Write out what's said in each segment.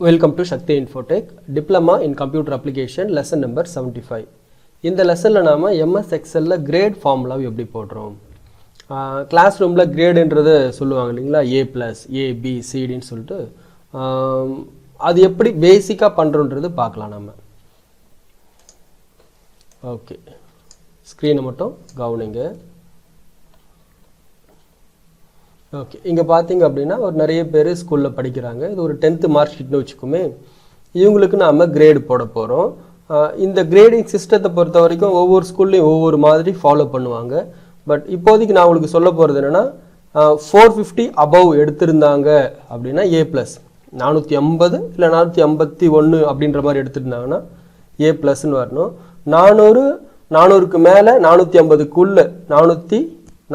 Welcome to Shakti Infotech, Diploma in Computer Application, lesson number 75. இந்த லெசனில் நாம் MS Excelல great ஃபார்முலாவை எப்படி போடுறோம். கிளாஸ் ரூமில் கிரேடுன்றது சொல்லுவாங்க இல்லைங்களா, A+, A, B, Cன்னு சொல்லிட்டு அது எப்படி பேசிக்காக பண்ணுறோன்றது பார்க்கலாம் நம்ம. ஓகே, ஸ்க்ரீனை மட்டும் கவனிங்க. ஓகே, இங்கே பார்த்தீங்க அப்படின்னா ஒரு நிறைய பேர் ஸ்கூலில் படிக்கிறாங்க. இது ஒரு 10th மார்க் ஷீட்னு வச்சுக்கோமே. இவங்களுக்கு நாம் கிரேடு போட போகிறோம். இந்த கிரேடிங் சிஸ்டத்தை பொறுத்த வரைக்கும் ஒவ்வொரு ஸ்கூல்லையும் ஒவ்வொரு மாதிரி ஃபாலோ பண்ணுவாங்க. பட் இப்போதைக்கு நான் உங்களுக்கு சொல்ல போகிறது என்னென்னா, 450 அபவ் எடுத்திருந்தாங்க அப்படின்னா A+, 450 இல்லை 451 அப்படின்ற மாதிரி எடுத்திருந்தாங்கன்னா A+ன்னு வரணும். 400க்கு மேலே 450க்குள்ளே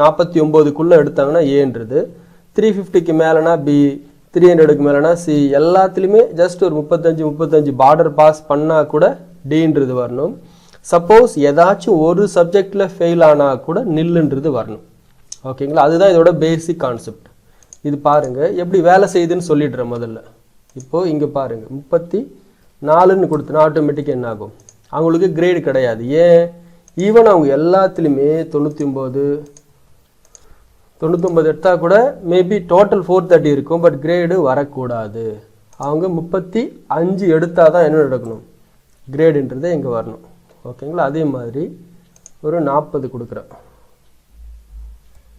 449க்குள்ளே எடுத்தாங்கன்னா ஏன்றது, 350க்கு மேலேனா பி, 300க்கு மேலேனா சி, எல்லாத்துலேயுமே ஜஸ்ட் ஒரு 35 பார்டர் பாஸ் பண்ணால் கூட டின்றது வரணும். சப்போஸ் ஏதாச்சும் ஒரு சப்ஜெக்டில் ஃபெயில் ஆனால் கூட நில்லுன்றது வரணும். ஓகேங்களா, அதுதான் இதோட பேசிக் கான்செப்ட். இது பாருங்கள் எப்படி வேலை செய்யுதுன்னு சொல்லிடுறேன் முதல்ல. இப்போது இங்கே பாருங்கள், 34ன்னு கொடுத்தனா ஆட்டோமேட்டிக்காக என்ன ஆகும், அவங்களுக்கு கிரேடு கிடையாது. ஏன், ஈவன் அவங்க எல்லாத்துலேயுமே 99 எடுத்தால் கூட மேபி டோட்டல் 430 இருக்கும், பட் கிரேடு வரக்கூடாது. அவங்க 35 எடுத்தால் தான் என்ன நடக்கணும், கிரேடுன்றதே இங்கே வரணும். ஓகேங்களா, அதே மாதிரி ஒரு 40 கொடுக்குறேன்,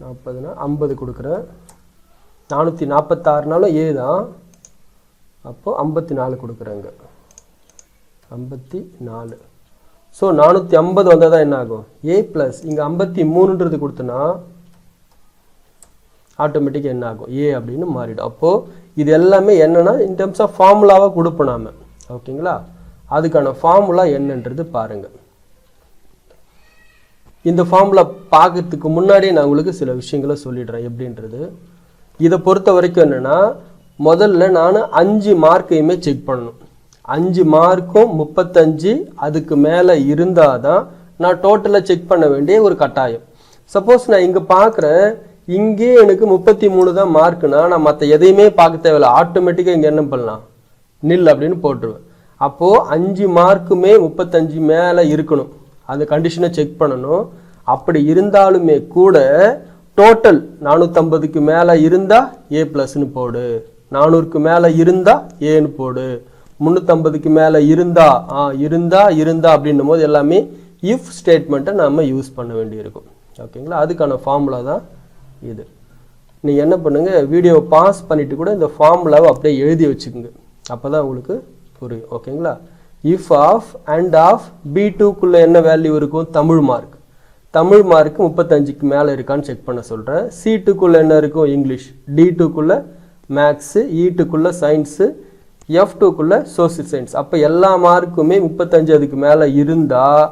40னா 50 கொடுக்குறேன், 446னாலும் ஏ தான், அப்போது 54 கொடுக்குறேங்க, 54. ஸோ 450 வந்தால் தான் என்ன ஆகும், A+. இங்கே 53ன்றது கொடுத்தனா ஆட்டோமேட்டிக்காக என்ன ஆகும், ஏ அப்படின்னு மாறிடும். அப்போது இது எல்லாமே என்னென்னா இன் டர்ம்ஸ் ஆஃப் ஃபார்முலாவாக கொடுப்போம் நாம். ஓகேங்களா, அதுக்கான ஃபார்முலா என்னன்றது பாருங்கள். இந்த ஃபார்முலா பார்க்கறதுக்கு முன்னாடியே நான் உங்களுக்கு சில விஷயங்களை சொல்லிடுறேன் எப்படின்றது. இதை பொறுத்த வரைக்கும் என்னென்னா, முதல்ல நான் 5 மார்க்கையுமே செக் பண்ணணும். 5 மார்க்கும் 35 அதுக்கு மேலே இருந்தால் தான் நான் டோட்டலாக செக் பண்ண வேண்டிய ஒரு கட்டாயம். சப்போஸ் நான் இங்கே பார்க்குறேன், இங்கே எனக்கு 33 தான் மார்க்குனா நான் மற்ற எதையுமே பார்க்க தேவையில்லை, ஆட்டோமேட்டிக்காக இங்கே என்ன பண்ணலாம், நில் அப்படின்னு போட்டுருவேன். அப்போது 5 மார்க்குமே 35 மேலே இருக்கணும், அந்த கண்டிஷனை செக் பண்ணணும். அப்படி இருந்தாலுமே கூட டோட்டல் 450க்கு மேலே இருந்தால் A+ன்னு போடு, 400க்கு மேலே இருந்தால் ஏன்னு போடு, 350க்கு மேலே இருந்தா அப்படின்னும் போது எல்லாமே இஃப் ஸ்டேட்மெண்ட்டை நம்ம யூஸ் பண்ண வேண்டியிருக்கும். ஓகேங்களா, அதுக்கான ஃபார்முலா தான் இது. நீங்கள் என்ன பண்ணுங்கள், வீடியோவை பாஸ் பண்ணிவிட்டு கூட இந்த ஃபார்முலாவை அப்படியே எழுதி வச்சுக்கோங்க, அப்போ தான் உங்களுக்கு புரியும். ஓகேங்களா, இஃப் ஆஃப் அண்ட் ஆஃப் B2க்குள்ளே என்ன வேல்யூ இருக்கும், தமிழ் மார்க். தமிழ் மார்க்கு 35க்கு மேலே இருக்கான்னு செக் பண்ண சொல்கிறேன். C2க்குள்ளே என்ன இருக்கும், இங்கிலீஷ். D2க்குள்ளே மேக்ஸு, E2க்குள்ளே சயின்ஸு, F2க்குள்ளே சோசியல் சயின்ஸ். அப்போ எல்லா மார்க்குமே 35 அதுக்கு மேலே இருந்தால்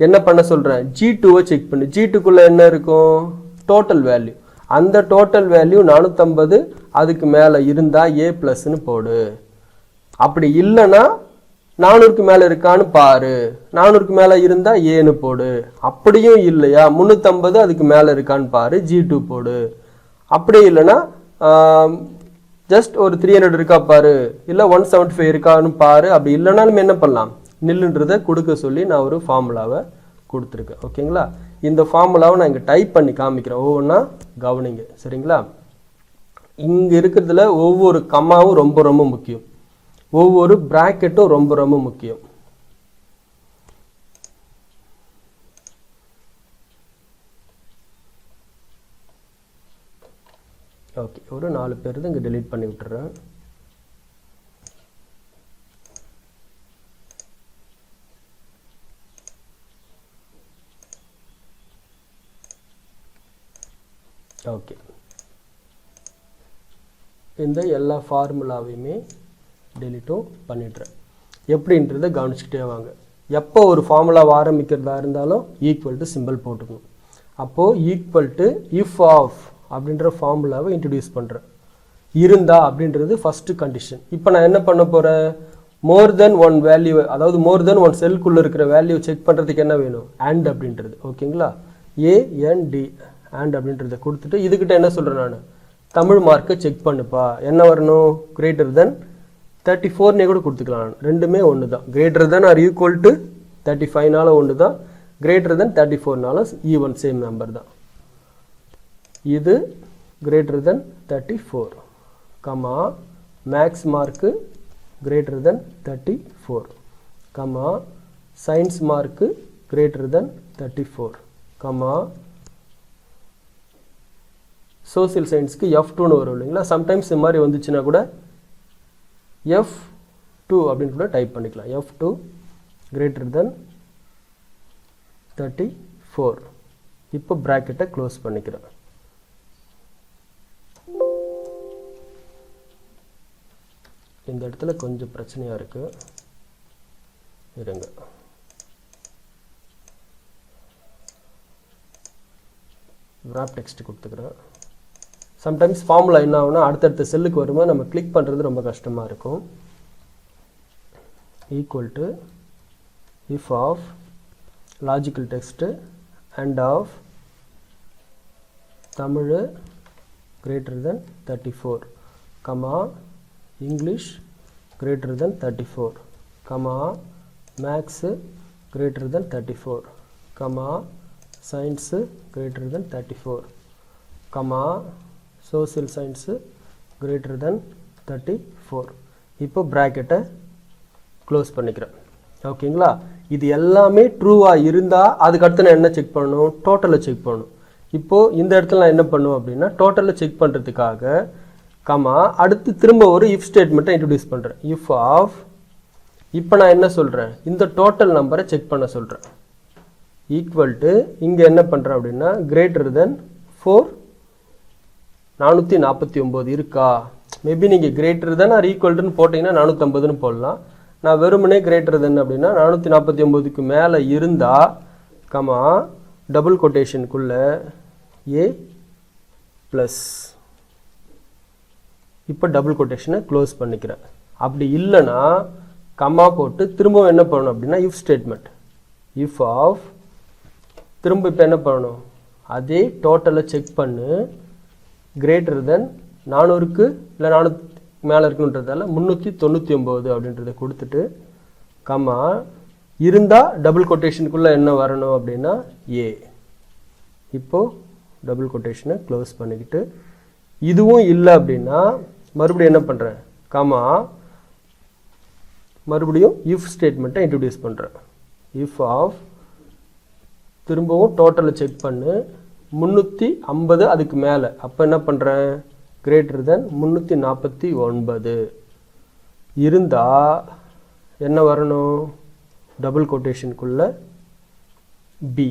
என்ன பண்ண சொல்கிறேன், G2வை செக் பண்ணு. G2க்குள்ளே என்ன இருக்கும், டோட்டல் வேல்யூ. அந்த டோட்டல் வேல்யூ 450 அதுக்கு மேலே இருந்தால் A+ன்னு போடு. அப்படி இல்லைன்னா 400க்கு மேலே இருக்கான்னு பாரு, 400க்கு மேலே இருந்தால் ஏன்னு போடு. அப்படியும் இல்லையா, 350 அதுக்கு மேலே இருக்கான்னு பாரு, G2 போடு. அப்படி இல்லைன்னா ஜஸ்ட் ஒரு 300 இருக்கா பாரு, இல்லை 175 இருக்கான்னு பாரு. அப்படி இல்லைன்னா நம்ம என்ன பண்ணலாம், நில்லுன்றதை கொடுக்க சொல்லி நான் ஒரு ஃபார்முலாவை கொடுத்துருக்கேன். ஓகேங்களா, இந்த ஃபார்முலாவை நான் இங்கே டைப் பண்ணி காமிக்கிறேன், ஒவ்வொன்றா கவனிங்க. சரிங்களா, இங்கே இருக்கிறதுல ஒவ்வொரு கம்மாவும் ரொம்ப ரொம்ப முக்கியம், ஒவ்வொரு பிராக்கெட்டும் ரொம்ப ரொம்ப முக்கியம். ஓகே, ஒரு 4 பேர் இங்கே டெலீட் பண்ணி விட்டுறேன். ஓகே, இந்த எல்லா ஃபார்முலாவையுமே டெலிட்டும் பண்ணிடுறேன். எப்படின்றத கவனிச்சுக்கிட்டே வாங்க. எப்போ ஒரு ஃபார்முலாவை ஆரம்பிக்கிறதா இருந்தாலும் ஈக்குவல் டு சிம்பிள் போட்டுக்கணும். அப்போது ஈக்குவல் டு இஃப் ஆஃப் அப்படின்ற ஃபார்முலாவை இன்ட்ரடியூஸ் பண்ணுறேன். இருந்தா அப்படின்றது ஃபஸ்ட்டு கண்டிஷன். இப்போ நான் என்ன பண்ண போகிறேன், மோர் தென் ஒன் வேல்யூ, அதாவது மோர் தென் ஒன் செல்குள்ளே இருக்கிற வேல்யூ செக் பண்ணுறதுக்கு என்ன வேணும், அண்ட் அப்படின்றது. ஓகேங்களா, AND அண்ட் அப்படின்றத கொடுத்துட்டு இதுக்கிட்ட என்ன சொல்கிறேன், நான் தமிழ் மார்க்கை செக் பண்ணுப்பா, என்ன வரணும், கிரேட்டர் தென் 34 கூட கொடுத்துக்கலாம். ரெண்டுமே ஒன்று தான். Greater than or equal to 35னால ஒன்று தான், கிரேட்டர் தென் 34னால ஈவன் சேம் நம்பர் தான். இது greater than 34 comma maths mark greater than 34 comma science mark greater than 34 comma social சயின்ஸ்க்கு F2ன்னு வரும் இல்லைங்களா. சம்டைம்ஸ் இந்த மாதிரி வந்துச்சுன்னா கூட F2 அப்படின்னு கூட டைப் பண்ணிக்கலாம். F2 greater than 34. இப்போ பிராக்கெட்டை க்ளோஸ் பண்ணிக்கிறேன். இந்த இடத்துல கொஞ்சம் பிரச்சனையாக இருக்கு, இருங்க. wrap டெக்ஸ்ட் கொடுத்துக்கிறேன். சம்டைம்ஸ் ஃபார்முலா என்ன ஆகும்னா அடுத்தடுத்த செல்லுக்கு வரும்போது நம்ம கிளிக் பண்ணுறது ரொம்ப கஷ்டமாக இருக்கும். Equal to if of logical text and of Tamil greater than 34 comma English greater than 34 comma Max greater than 34 comma Science greater than 34 comma Social Science greater than 34. இப்போ bracket க்ளோஸ் பண்ணிக்கிறேன். ஓகேங்களா. இது எல்லாமே ட்ரூவாக இருந்தால் அதுக்கு அடுத்து நான் என்ன செக் பண்ணணும், டோட்டலை செக் பண்ணணும். இப்போது இந்த இடத்துல நான் என்ன பண்ணுவேன் அப்படின்னா டோட்டலை செக் பண்ணுறதுக்காக கமா அடுத்து திரும்ப ஒரு இஃப் ஸ்டேட்மெண்ட்டை இன்ட்ரடியூஸ் பண்ணுறேன். இஃப் ஆஃப் இப்போ நான் என்ன சொல்கிறேன், இந்த டோட்டல் நம்பரை செக் பண்ண சொல்கிறேன். ஈக்குவல் டு இங்கே என்ன பண்ணுறேன் அப்படின்னா கிரேட்டர் தென் 4 449 இருக்கா. மேபி நீங்கள் கிரேட்டர் தென் ஆர் ஈக்குவல்டுன்னு போட்டிங்கன்னா 450ன்னு போடலாம். நான் வெறுமனே கிரேட்டர் தென் அப்படின்னா 449க்கு மேலே இருந்தால் கமா டபுள் கொட்டேஷனுக்குள்ள ஏ ப்ளஸ். இப்போ டபுள் கொட்டேஷனை க்ளோஸ் பண்ணிக்கிறேன். அப்படி இல்லைன்னா கமா போட்டு திரும்பவும் என்ன பண்ணணும் அப்படின்னா இஃப் ஸ்டேட்மெண்ட். இஃப் ஆஃப் திரும்ப இப்போ என்ன பண்ணணும், அதே டோட்டலை செக் பண்ணு கிரேட்டர் தென் 400க்கு இல்லை 400 மேலே இருக்குன்றதால 399 அப்படின்றத கொடுத்துட்டு கமா இருந்தால் டபுள் கொட்டேஷனுக்குள்ளே என்ன வரணும் அப்படின்னா ஏ. இப்போது டபுள் கொட்டேஷனை க்ளோஸ் பண்ணிக்கிட்டு இதுவும் இல்லை அப்படின்னா மறுபடியும் என்ன பண்ணுறேன், கமா மறுபடியும் இஃப் ஸ்டேட்மெண்ட்டை இன்ட்ரடியூஸ் பண்ணுறேன். இஃப் ஆஃப் திரும்பவும் டோட்டலை செக் பண்ணு 350 அதுக்கு மேலே. அப்போ என்ன பண்ணுறேன், கிரேட்டர் தென் 349 இருந்தால் என்ன வரணும், டபுள் கொட்டேஷனுக்குள்ள பி.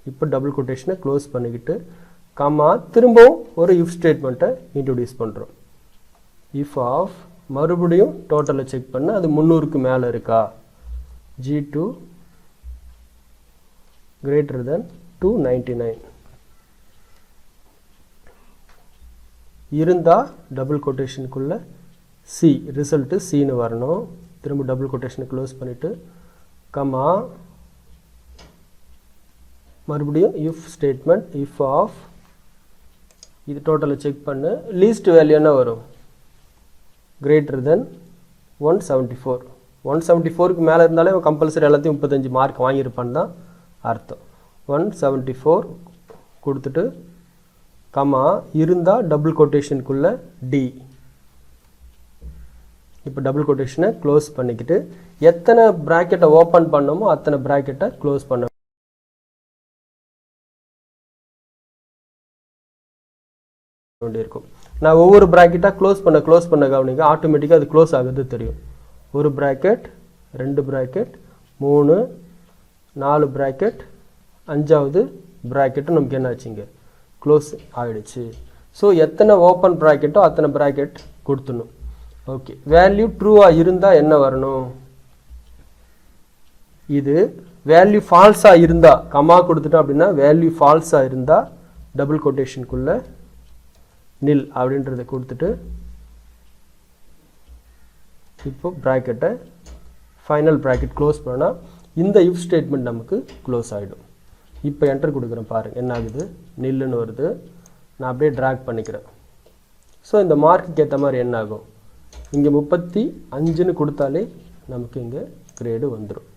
இப்போ டபுள் கொட்டேஷனை க்ளோஸ் பண்ணிக்கிட்டு கமா திரும்பவும் ஒரு இஃப் ஸ்டேட்மெண்ட்டை இன்ட்ரடியூஸ் பண்ணுறோம். இஃப் ஆஃப் மறுபடியும் டோட்டலை செக் பண்ண அது 300க்கு மேலே இருக்கா. G2 கிரேட்டர் தென் 299 இருந்தால் டபுள் கொட்டேஷனுக்குள்ள சி ரிசல்ட்டு சின்னு வரணும். திரும்ப டபுள் கொட்டேஷனை க்ளோஸ் பண்ணிவிட்டு கமா மறுபடியும் இஃப் ஸ்டேட்மெண்ட். இஃப் ஆஃப் இது டோட்டலை செக் பண்ணு லீஸ்ட் வேல்யூ என்ன வரும், கிரேட்டர் தென் 174. 174க்கு மேலே இருந்தாலே கம்பல்சரி எல்லாத்தையும் 35 மார்க் வாங்கியிருப்பான்னு தான் அர்த்தம். 174 கொடுத்துட்டு கமா இருந்தால் டபுள் கொட்டேஷனுக்குள்ள டி. இப்போ டபுள் கொட்டேஷனை க்ளோஸ் பண்ணிக்கிட்டு எத்தனை ப்ராக்கெட்டை ஓப்பன் பண்ணமோ அத்தனை ப்ராக்கெட்டை க்ளோஸ் பண்ண வேண்டியிருக்கும். நான் ஒவ்வொரு ப்ராக்கெட்டாக க்ளோஸ் பண்ண கவனிங்க, ஆட்டோமேட்டிக்காக அது க்ளோஸ் ஆகுது தெரியும். ஒரு ப்ராக்கெட், 2 ப்ராக்கெட், 3, 4 ப்ராக்கெட், 5வது ப்ராக்கெட்டும் நமக்கு என்ன ஆச்சுங்க, க்ளோஸ் ஆகிடுச்சு. ஸோ எத்தனை ஓப்பன் ப்ராக்கெட்டோ அத்தனை ப்ராக்கெட் கொடுத்துடணும். ஓகே, வேல்யூ ட்ரூவாக இருந்தால் என்ன வரணும், இது வேல்யூ ஃபால்ஸாக இருந்தால் கமா கொடுத்துட்டோம் அப்படின்னா வேல்யூ ஃபால்ஸாக இருந்தால் டபுள் கொட்டேஷனுக்குள்ள நில் அப்படின்றத கொடுத்துட்டு இப்போ ப்ராக்கெட்டை ஃபைனல் ப்ராக்கெட் க்ளோஸ் பண்ணால் இந்த இஃப் ஸ்டேட்மெண்ட் நமக்கு க்ளோஸ் ஆகிடும். இப்போ என்டர் கொடுக்குறேன் பாருங்கள் என்ன ஆகுது, நில்லுன்னு வருது. நான் அப்படியே ட்ராக் பண்ணிக்கிறேன். ஸோ இந்த மார்க்குக்கு ஏற்ற மாதிரி என்ன ஆகும், இங்கே 35ன்னு கொடுத்தாலே நமக்கு இங்கே கிரேடு வந்துடும்.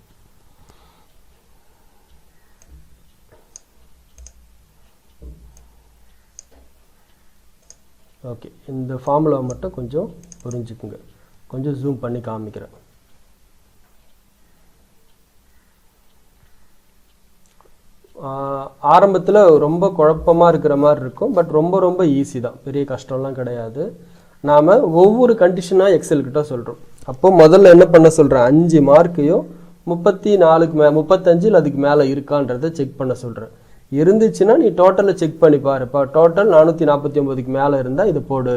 ஓகே, இந்த ஃபார்முலாவை மட்டும் கொஞ்சம் புரிஞ்சுக்குங்க. கொஞ்சம் ஜூம் பண்ணி காமிக்கிறேன். ஆரம்பத்தில் ரொம்ப குழப்பமாக இருக்கிற மாதிரி இருக்கும். பட் ரொம்ப ரொம்ப ஈஸி தான், பெரிய கஷ்டம்லாம் கிடையாது. நாம் ஒவ்வொரு கண்டிஷனாக எக்ஸல்கிட்ட சொல்கிறோம். அப்போது முதல்ல என்ன பண்ண சொல்கிறேன், 5 மார்க்கையும் 34க்கு 35 அதுக்கு மேலே இருக்கான்றதை செக் பண்ண சொல்கிறேன். இருந்துச்சுன்னா நீ டோட்டலை செக் பண்ணி பாரு. இப்போ டோட்டல் 449க்கு மேலே இருந்தால் இது போடு,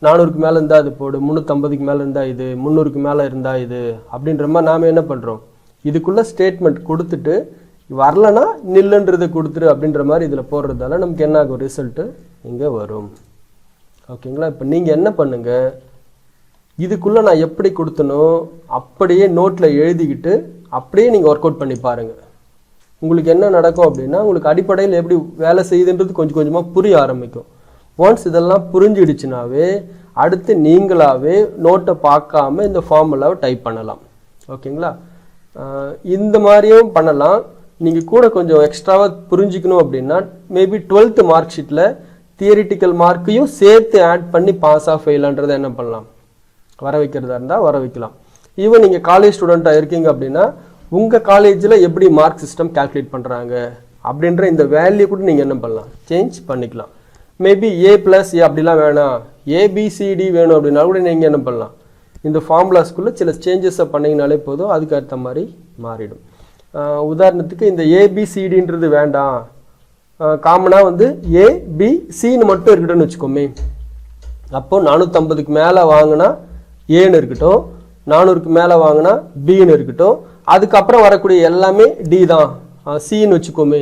400க்கு மேலே இருந்தால் இது போடு, 350க்கு மேலே இருந்தால் இது, 300க்கு மேலே இருந்தால் இது அப்படின்ற மாதிரி நாம் என்ன பண்ணுறோம், இதுக்குள்ளே ஸ்டேட்மெண்ட் கொடுத்துட்டு வரலன்னா நில்லுன்றதை கொடுத்துரு அப்படின்ற மாதிரி இதில் போடுறதால நமக்கு என்ன ஆகும், ரிசல்ட்டு இங்கே வரும். ஓகேங்களா. இப்போ நீங்கள் என்ன பண்ணுங்கள், இதுக்குள்ளே நான் எப்படி கொடுத்தனோ அப்படியே நோட்டில் எழுதிக்கிட்டு அப்படியே நீங்கள் ஒர்க் அவுட் பண்ணி பாருங்கள். உங்களுக்கு என்ன நடக்கும் அப்படின்னா, உங்களுக்கு அடிப்படையில் எப்படி வேலை செய்யுதுன்றது கொஞ்சம் கொஞ்சமாக புரிய ஆரம்பிக்கும். ஒன்ஸ் இதெல்லாம் புரிஞ்சிடுச்சுனாவே அடுத்து நீங்களாகவே நோட்டை பார்க்காம இந்த ஃபார்முலாவை டைப் பண்ணலாம். ஓகேங்களா. இந்த மாதிரியும் பண்ணலாம். நீங்கள் கூட கொஞ்சம் எக்ஸ்ட்ராவாக புரிஞ்சிக்கணும் அப்படின்னா மேபி 12th மார்க் ஷீட்டில் தியரிட்டிக்கல் மார்க்கையும் சேர்த்து ஆட் பண்ணி பாஸ் ஆஃப் ஃபெயிலான்றதை என்ன பண்ணலாம், வர வைக்கிறதா இருந்தால் வர வைக்கலாம். ஈவன் நீங்கள் காலேஜ் ஸ்டூடெண்ட்டாக இருக்கீங்க அப்படின்னா உங்கள் காலேஜில் எப்படி மார்க் சிஸ்டம் கால்குலேட் பண்ணுறாங்க அப்படின்ற இந்த வேல்யூ கூட நீங்கள் என்ன பண்ணலாம், சேஞ்ச் பண்ணிக்கலாம். மேபி A+A அப்படிலாம் வேணாம், ABCD வேணும் அப்படின்னா கூட நீங்கள் என்ன பண்ணலாம், இந்த ஃபார்முலாஸ்குள்ளே சில சேஞ்சஸை பண்ணிங்கனாலே போதும், அதுக்கு ஏற்ற மாதிரி மாறிடும். உதாரணத்துக்கு இந்த ABCDன்றது வேண்டாம், காமனாக வந்து ABCன்னு மட்டும் இருக்கட்டும்னு வச்சுக்கோமே. அப்போது 450க்கு மேலே வாங்கினா ஏன்னு இருக்கட்டும், 400க்கு மேலே வாங்கினா பின்னு இருக்கட்டும், அதுக்கப்புறம் வரக்கூடிய எல்லாமே டி தான், சின்னு வச்சுக்கோமே.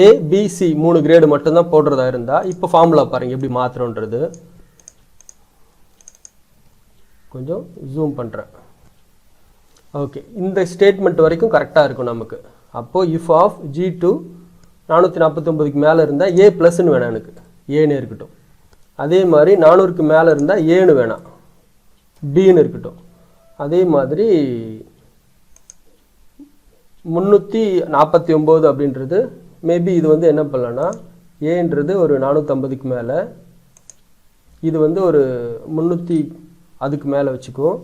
ABC 3 கிரேடு மட்டும்தான் போடுறதா இருந்தால் இப்போ ஃபார்முலா பாருங்கள் எப்படி மாத்திரன்றது. கொஞ்சம் ஜூம் பண்ணுறேன். ஓகே, இந்த ஸ்டேட்மெண்ட் வரைக்கும் கரெக்டாக இருக்கும் நமக்கு. அப்போது இஃப் ஆஃப் G2 449க்கு மேலே இருந்தால் A+ன்னு வேணாம், எனக்கு ஏன்னு இருக்கட்டும். அதே மாதிரி 400க்கு மேலே இருந்தால் ஏன்னு வேணாம், பின்னு இருக்கட்டும். அதே மாதிரி 349 அப்படின்றது மேபி இது வந்து என்ன பண்ணலன்னா, ஏன்றது ஒரு 450க்கு மேலே, இது வந்து ஒரு 300 அதுக்கு மேலே வச்சுக்கும்.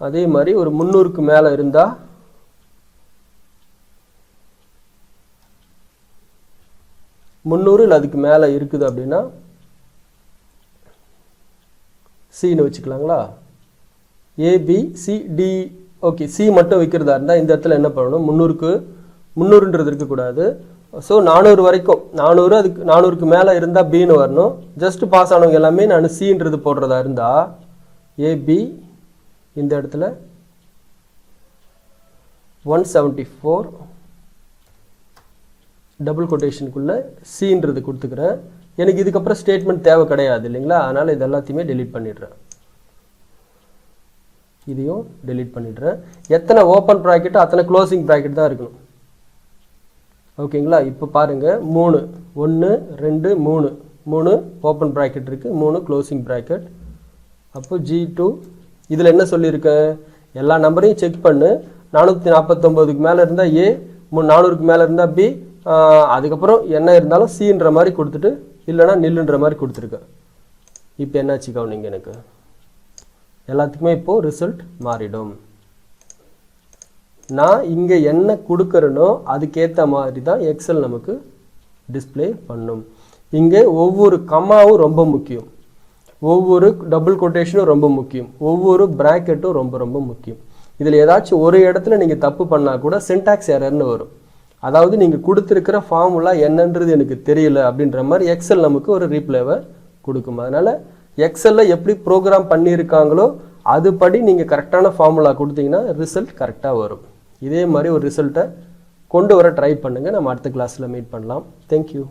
அதே மாதிரி ஒரு 300க்கு மேலே இருந்தால் 300 இல்லை அதுக்கு மேலே இருக்குது அப்படின்னா சின்னு வச்சுக்கலாங்களா. ABCD. ஓகே, சி மட்டும் வைக்கிறதா இருந்தால் இந்த இடத்துல என்ன பண்ணணும், 300ன்றது இருக்கக்கூடாது. ஸோ 400 வரைக்கும், 400 அதுக்கு 400க்கு மேலே இருந்தால் பின்னு வரணும். ஜஸ்ட் பாஸ் ஆனவங்க எல்லாமே நான் சின்றது போடுறதா இருந்தால் AB இந்த இடத்துல 174 டபுள் கொட்டேஷனுக்குள்ளே சின்றது கொடுத்துக்கிறேன். எனக்கு இதுக்கப்புறம் ஸ்டேட்மெண்ட் தேவை கிடையாது இல்லைங்களா, அதனால் இது எல்லாத்தையுமே டெலீட் பண்ணிடுறேன். இதையும் டெலீட் பண்ணிடுறேன். எத்தனை ஓப்பன் ப்ராக்கெட்டோ அத்தனை க்ளோசிங் ப்ராக்கெட் தான் இருக்கணும். ஓகேங்களா. இப்போ பாருங்கள், 3 1 2 3 ஓப்பன் ப்ராக்கெட் இருக்குது, 3 க்ளோசிங் ப்ராக்கெட். அப்போ G2 இதில் என்ன சொல்லியிருக்கேன், எல்லா நம்பரையும் செக் பண்ணு. 449க்கு மேலே இருந்தால் A, 400க்கு மேலே இருந்தால் B, அதுக்கப்புறம் என்ன இருந்தாலும் சின்ற மாதிரி கொடுத்துட்டு இல்லைனா நில்லுன்ற மாதிரி கொடுத்துருக்கேன். இப்போ என்னாச்சு கவனிங்க, எனக்கு எல்லாத்துக்குமே இப்போது ரிசல்ட் மாறிடும். நான் இங்கே என்ன கொடுக்குறேனோ அதுக்கேற்ற மாதிரி தான் எக்ஸல் நமக்கு டிஸ்பிளே பண்ணும். இங்கே ஒவ்வொரு கமாவும் ரொம்ப முக்கியம், ஒவ்வொரு டபுள் கொட்டேஷனும் ரொம்ப முக்கியம், ஒவ்வொரு பிராக்கெட்டும் ரொம்ப ரொம்ப முக்கியம். இதில் ஏதாச்சும் ஒரு இடத்துல நீங்கள் தப்பு பண்ணால் கூட சின்டாக்ஸ் எரர்னு வரும். அதாவது நீங்கள் கொடுத்துருக்கிற ஃபார்முலா என்னன்றது எனக்கு தெரியல அப்படின்ற மாதிரி எக்ஸல் நமக்கு ஒரு ரீப்ளேவை கொடுக்கும். அதனால் எக்ஸலில் எப்படி ப்ரோக்ராம் பண்ணியிருக்காங்களோ அதுபடி நீங்கள் கரெக்டான ஃபார்முலா கொடுத்தீங்கன்னா ரிசல்ட் கரெக்டாக வரும். இதே மாதிரி ஒரு ரிசல்ட்டை கொண்டு வர ட்ரை பண்ணுங்கள். நம்ம அடுத்த கிளாஸில் மீட் பண்ணலாம். தேங்க்யூ.